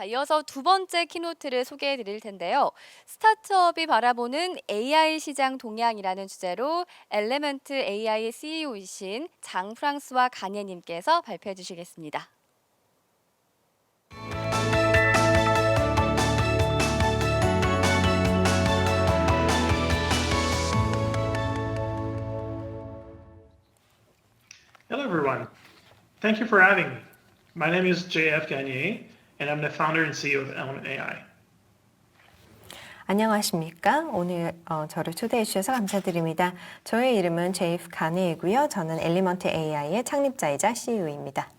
자, 이어서 두 번째 키노트를 소개해 드릴 텐데요. 스타트업이 바라보는 AI 시장 동향이라는 주제로 엘레멘트 AI CEO이신 장 프랑스와 가네님께서 발표해 주시겠습니다. Hello, everyone. Thank you for having me. My name is JF Gagné, and I'm the founder and CEO of Element AI. 안녕하십니까? 오늘 저를 초대해 주셔서 감사드립니다. 저의 이름은 제이프 가네이고요. 저는 엘리먼트 AI의 창립자이자 CEO입니다.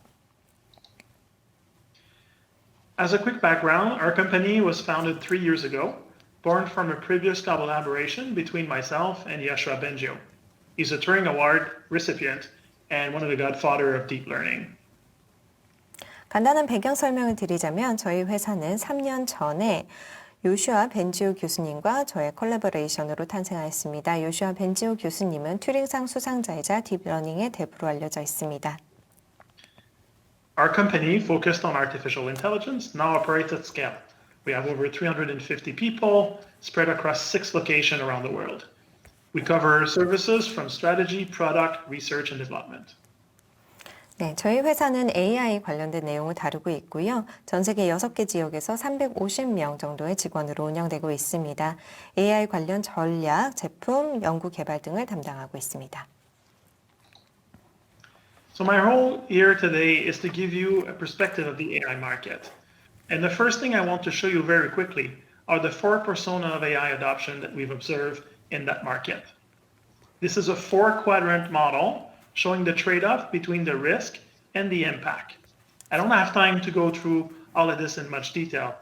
As a quick background, our company was founded 3 years ago, born from a previous collaboration between myself and Yashua Bengio. He's a Turing Award recipient and one of the godfather of deep learning. 간단한 배경 설명을 드리자면 저희 회사는 3년 전에 요슈아 벤지오 교수님과 저의 콜라보레이션으로 탄생하였습니다. 요슈아 벤지오 교수님은 튜링상 수상자이자 딥러닝의 대부로 알려져 있습니다. Our company, focused on artificial intelligence, now operates at scale. We have over 350 people spread across 6 locations around the world. We cover services from strategy, product, research, and development. 네, 저희 회사는 AI 관련된 내용을 다루고 있고요. 전 세계 6개 지역에서 350명 정도의 직원으로 운영되고 있습니다. AI 관련 전략, 제품, 연구 개발 등을 담당하고 있습니다. So my role here today is to give you a perspective of the AI market. And the first thing I want to show you very quickly are the 4 persona of AI adoption that we've observed in that market. This is a 4-quadrant model showing the trade-off between the risk and the impact. I don't have time to go through all of this in much detail,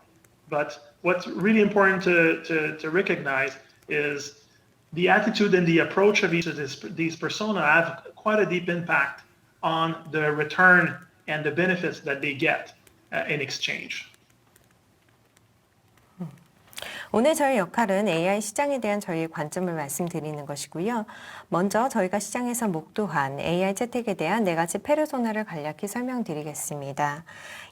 but what's really important to recognize is the attitude and the approach of each of these persona have quite a deep impact on the return and the benefits that they get in exchange. 오늘 저희 역할은 AI 시장에 대한 저희의 관점을 말씀드리는 것이고요. 먼저 저희가 시장에서 목도한 AI 채택에 대한 4가지 페르소나를 간략히 설명드리겠습니다.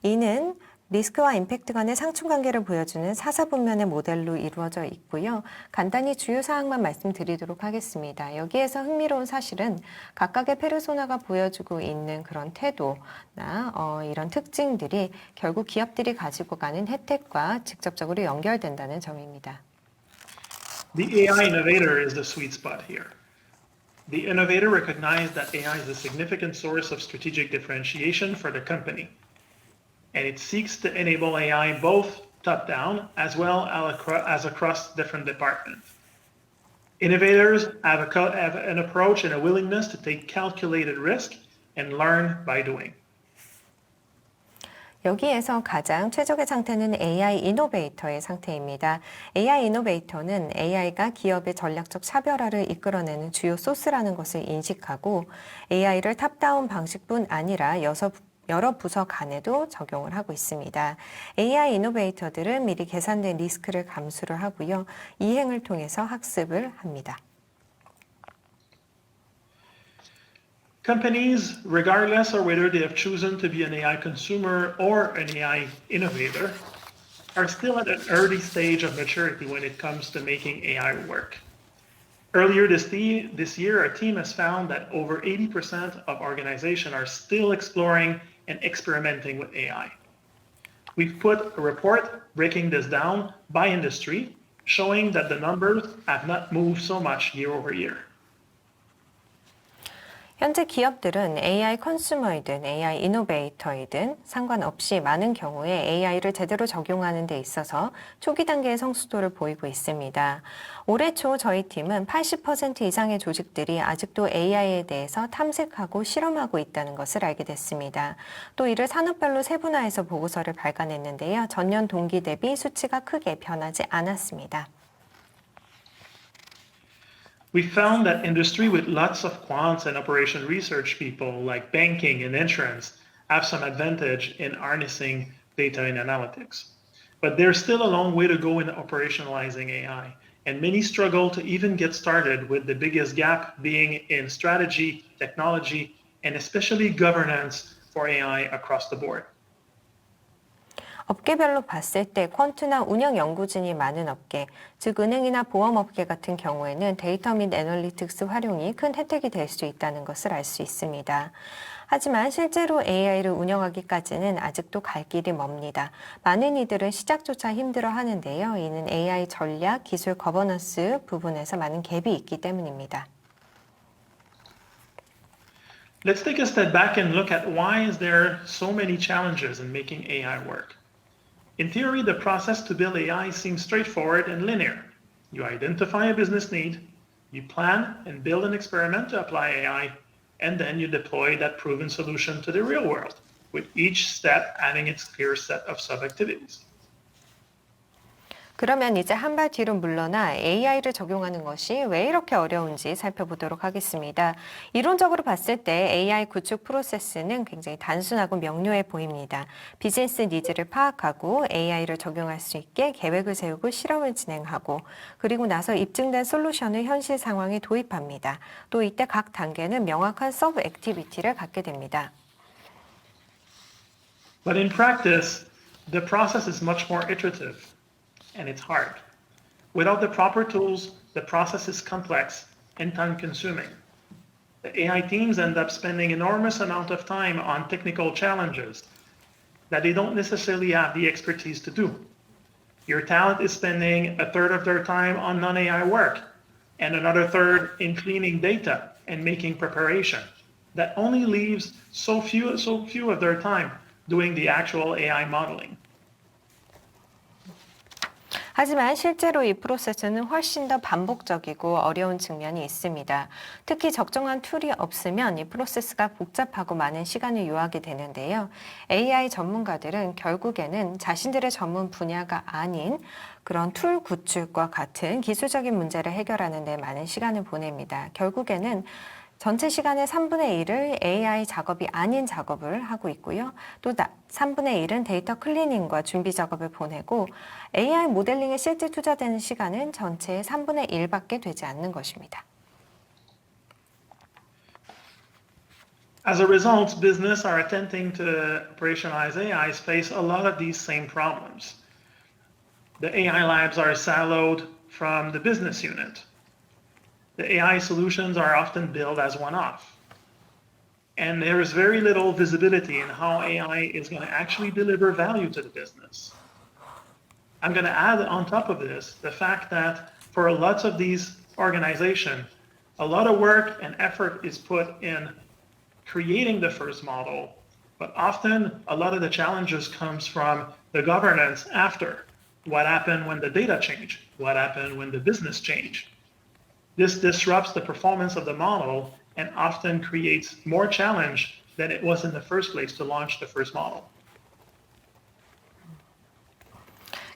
이는 리스크와 임팩트 간의 상충관계를 보여주는 사사분면의 모델로 이루어져 있고요. 간단히 주요 사항만 말씀드리도록 하겠습니다. 여기에서 흥미로운 사실은 각각의 페르소나가 보여주고 있는 그런 태도나 이런 특징들이 결국 기업들이 가지고 가는 혜택과 직접적으로 연결된다는 점입니다. The AI innovator is the sweet spot here. The innovator recognizes that AI is a significant source of strategic differentiation for the company. And it seeks to enable AI both top-down as well as across different departments. Innovators have an approach and a willingness to take calculated risk and learn by doing. 여기에서 가장 최적의 상태는 AI 이노베이터의 상태입니다. AI 이노베이터는 AI가 기업의 전략적 차별화를 이끌어내는 주요 소스라는 것을 인식하고 AI를 탑다운 방식뿐 아니라 여러 부서 간에도 적용을 하고 있습니다. AI 이노베이터들은 미리 계산된 리스크를 감수를 하고요. 이행을 통해서 학습을 합니다. Companies, regardless of whether they have chosen to be an AI consumer or an AI innovator, are still at an early stage of maturity when it comes to making AI work. Earlier this year, our team has found that over 80% of organizations are still exploring and experimenting with AI. We've put a report breaking this down by industry, showing that the numbers have not moved so much year over year. 현재 기업들은 AI 컨슈머이든 AI 이노베이터이든 상관없이 많은 경우에 AI를 제대로 적용하는 데 있어서 초기 단계의 성숙도를 보이고 있습니다. 올해 초 저희 팀은 80% 이상의 조직들이 아직도 AI에 대해서 탐색하고 실험하고 있다는 것을 알게 됐습니다. 또 이를 산업별로 세분화해서 보고서를 발간했는데요. 전년 동기 대비 수치가 크게 변하지 않았습니다. We found that industry with lots of quants and operation research people like banking and insurance have some advantage in harnessing data and analytics. But there's still a long way to go in operationalizing AI, and many struggle to even get started, with the biggest gap being in strategy, technology, and especially governance for AI across the board. 업계별로 봤을 때 퀀트나 운영 연구진이 많은 업계, 즉 은행이나 보험업계 같은 경우에는 데이터 및 애널리틱스 활용이 큰 혜택이 될 수 있다는 것을 알 수 있습니다. 하지만 실제로 AI를 운영하기까지는 아직도 갈 길이 멉니다. 많은 이들은 시작조차 힘들어 하는데요. 이는 AI 전략, 기술 거버넌스 부분에서 많은 갭이 있기 때문입니다. Let's take a step back and look at why is there so many challenges in making AI work. In theory, the process to build AI seems straightforward and linear. You identify a business need, you plan and build an experiment to apply AI, and then you deploy that proven solution to the real world, with each step having its clear set of sub-activities. 그러면 이제 한 발 뒤로 물러나 AI를 적용하는 것이 왜 이렇게 어려운지 살펴보도록 하겠습니다. 이론적으로 봤을 때 AI 구축 프로세스는 굉장히 단순하고 명료해 보입니다. 비즈니스 니즈를 파악하고 AI를 적용할 수 있게 계획을 세우고 실험을 진행하고 그리고 나서 입증된 솔루션을 현실 상황에 도입합니다. 또 이때 각 단계는 명확한 서브 액티비티를 갖게 됩니다. But in practice, the process is much more iterative. And it's hard. Without the proper tools, the process is complex and time-consuming. The AI teams end up spending enormous amount of time on technical challenges that they don't necessarily have the expertise to do. Your talent is spending a third of their time on non-AI work and another third in cleaning data and making preparation. That only leaves so few of their time doing the actual AI modeling. 하지만 실제로 이 프로세스는 훨씬 더 반복적이고 어려운 측면이 있습니다. 특히 적정한 툴이 없으면 이 프로세스가 복잡하고 많은 시간을 요하게 되는데요. AI 전문가들은 결국에는 자신들의 전문 분야가 아닌 그런 툴 구축과 같은 기술적인 문제를 해결하는 데 많은 시간을 보냅니다. 결국에는 전체 시간의 3분의 1을 AI 작업이 아닌 작업을 하고 있고요. 또 3분의 1은 데이터 클리닝과 준비 작업을 보내고 AI 모델링에 실제 투자되는 시간은 전체의 3분의 1밖에 되지 않는 것입니다. As a result, business are attempting to operationalize AI face a lot of these same problems. The AI labs are siloed from the business unit. The AI solutions are often billed as one-off. And there is very little visibility in how AI is going to actually deliver value to the business. I'm going to add on top of this the fact that for lots of these organizations, a lot of work and effort is put in creating the first model, but often a lot of the challenges comes from the governance after. What happened when the data changed? What happened when the business changed? This disrupts the performance of the model and often creates more challenge than it was in the first place to launch the first model.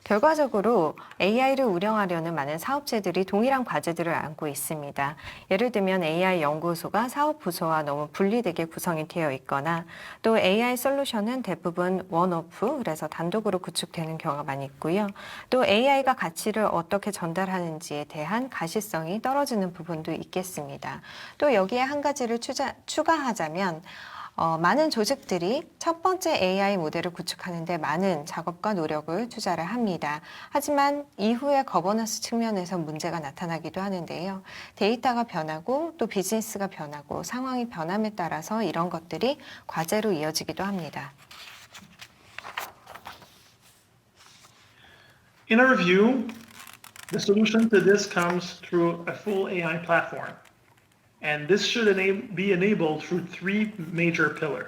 결과적으로 AI를 운영하려는 많은 사업체들이 동일한 과제들을 안고 있습니다. 예를 들면 AI 연구소가 사업 부서와 너무 분리되게 구성이 되어 있거나 또 AI 솔루션은 대부분 원오프, 그래서 단독으로 구축되는 경우가 많이 있고요. 또 AI가 가치를 어떻게 전달하는지에 대한 가시성이 떨어지는 부분도 있겠습니다. 또 여기에 한 가지를 추가하자면 많은 조직들이 첫 번째 AI 모델을 구축하는데 많은 작업과 노력을 투자를 합니다. 하지만 이후에 거버넌스 측면에서 문제가 나타나기도 하는데요. 데이터가 변하고 또 비즈니스가 변하고 상황이 변함에 따라서 이런 것들이 과제로 이어지기도 합니다. In our view, the solution to this comes through a full AI platform. And this should be enabled through three major pillars.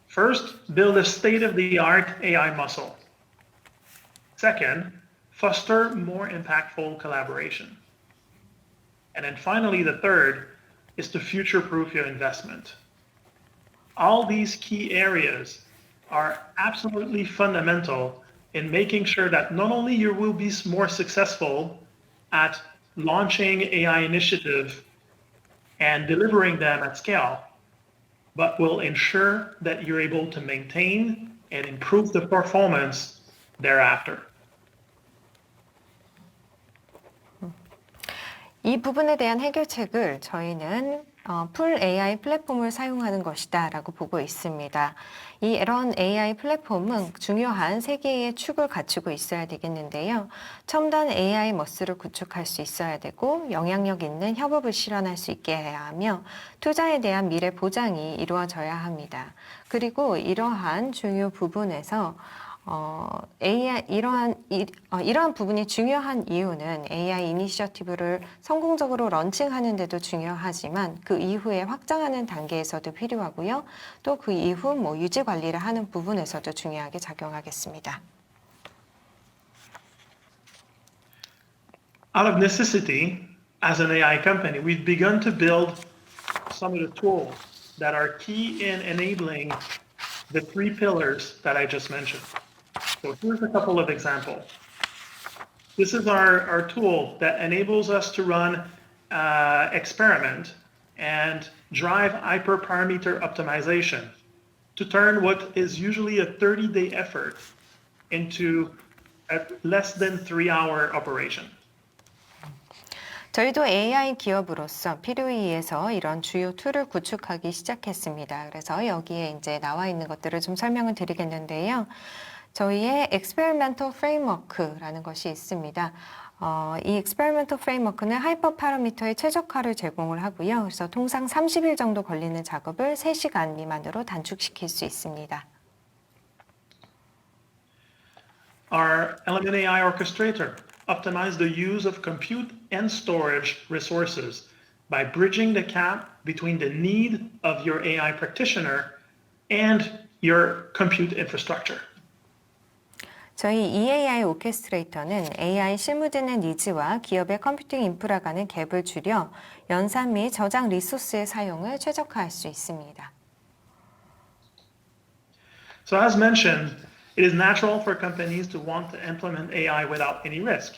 First, build a state-of-the-art AI muscle. Second, foster more impactful collaboration. And then finally, the third is to future-proof your investment. All these key areas are absolutely fundamental in making sure that not only you will be more successful at launching AI initiative and delivering them at scale, but will ensure that you're able to maintain and improve the performance thereafter. 이 부분에 대한 해결책을 저희는 풀 AI 플랫폼을 사용하는 것이다 라고 보고 있습니다. 이런 AI 플랫폼은 중요한 세 개의 축을 갖추고 있어야 되겠는데요. 첨단 AI 머스를 구축할 수 있어야 되고 영향력 있는 협업을 실현할 수 있게 해야 하며 투자에 대한 미래 보장이 이루어져야 합니다. 그리고 이러한 중요 부분에서 이러한 부분이 중요한 이유는 AI 이니셔티브를 성공적으로 런칭하는 데도 중요하지만 그 이후에 확장하는 단계에서도 필요하고요. 또 그 이후 유지 관리를 하는 부분에서도 중요하게 작용하겠습니다. Out of necessity, as an AI company, we've begun to build some of the tools that are key in enabling the three pillars that I just mentioned. So here's a couple of examples. This is our tool that enables us to run experiment and drive hyperparameter optimization to turn what is usually a 30-day effort into a less than 3-hour operation. 저희도 AI 기업으로서 필요에 의해서 이런 주요 툴을 구축하기 시작했습니다. 그래서 여기에 이제 나와 있는 것들을 좀 설명을 드리겠는데요. 저희의 Experimental Framework라는 것이 있습니다. 이 Experimental Framework는 하이퍼 파라미터의 최적화를 제공을 하고요. 그래서 통상 30일 정도 걸리는 작업을 3시간 미만으로 단축시킬 수 있습니다. Our Element AI Orchestrator optimizes the use of compute and storage resources by bridging the gap between the need of your AI practitioner and your compute infrastructure. 저희 EAI 오케스트레이터는 AI 실무진의 니즈와 기업의 컴퓨팅 인프라 간의 갭을 줄여 연산 및 저장 리소스의 사용을 최적화할 수 있습니다. So as mentioned, it is natural for companies to want to implement AI without any risk,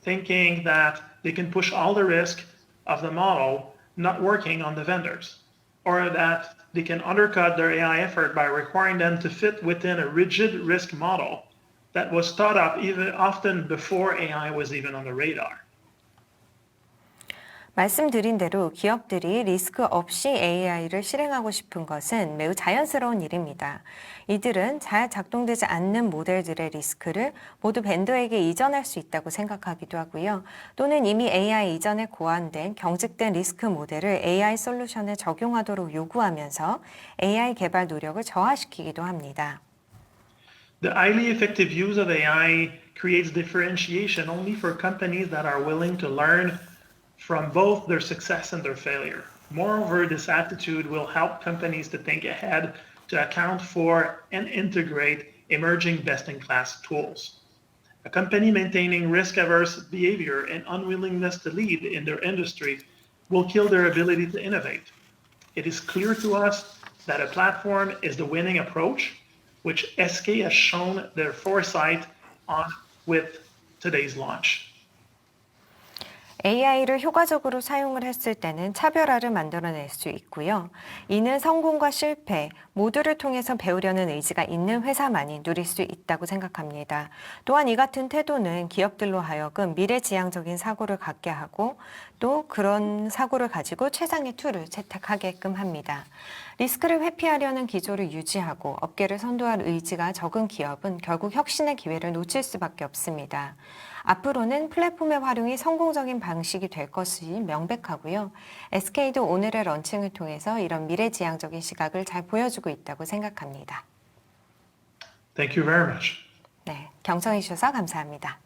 thinking that they can push all the risk of the model not working on the vendors, or that they can undercut their AI effort by requiring them to fit within a rigid risk model that was thought up even often before AI was even on the radar. 말씀드린 대로 기업들이 리스크 없이 AI를 실행하고 싶은 것은 매우 자연스러운 일입니다. 이들은 잘 작동되지 않는 모델들의 리스크를 모두 벤더에게 이전할 수 있다고 생각하기도 하고요. 또는 이미 AI 이전에 고안된 경직된 리스크 모델을 AI 솔루션에 적용하도록 요구하면서 AI 개발 노력을 저하시키기도 합니다. The highly effective use of AI creates differentiation only for companies that are willing to learn from both their success and their failure. Moreover, this attitude will help companies to think ahead to account for and integrate emerging best-in-class tools. A company maintaining risk-averse behavior and unwillingness to lead in their industry will kill their ability to innovate. It is clear to us that a platform is the winning approach, which SK has shown their foresight on with today's launch. AI를 효과적으로 사용을 했을 때는 차별화를 만들어낼 수 있고요. 이는 성공과 실패 모두를 통해서 배우려는 의지가 있는 회사만이 누릴 수 있다고 생각합니다. 또한 이 같은 태도는 기업들로 하여금 미래지향적인 사고를 갖게 하고 또 그런 사고를 가지고 최상의 툴을 채택하게끔 합니다. 리스크를 회피하려는 기조를 유지하고 업계를 선도할 의지가 적은 기업은 결국 혁신의 기회를 놓칠 수밖에 없습니다. 앞으로는 플랫폼의 활용이 성공적인 방식이 될 것이 명백하고요. SK도 오늘의 런칭을 통해서 이런 미래지향적인 시각을 잘 보여주고 있다고 생각합니다. Thank you very much. 네, 경청해 주셔서 감사합니다.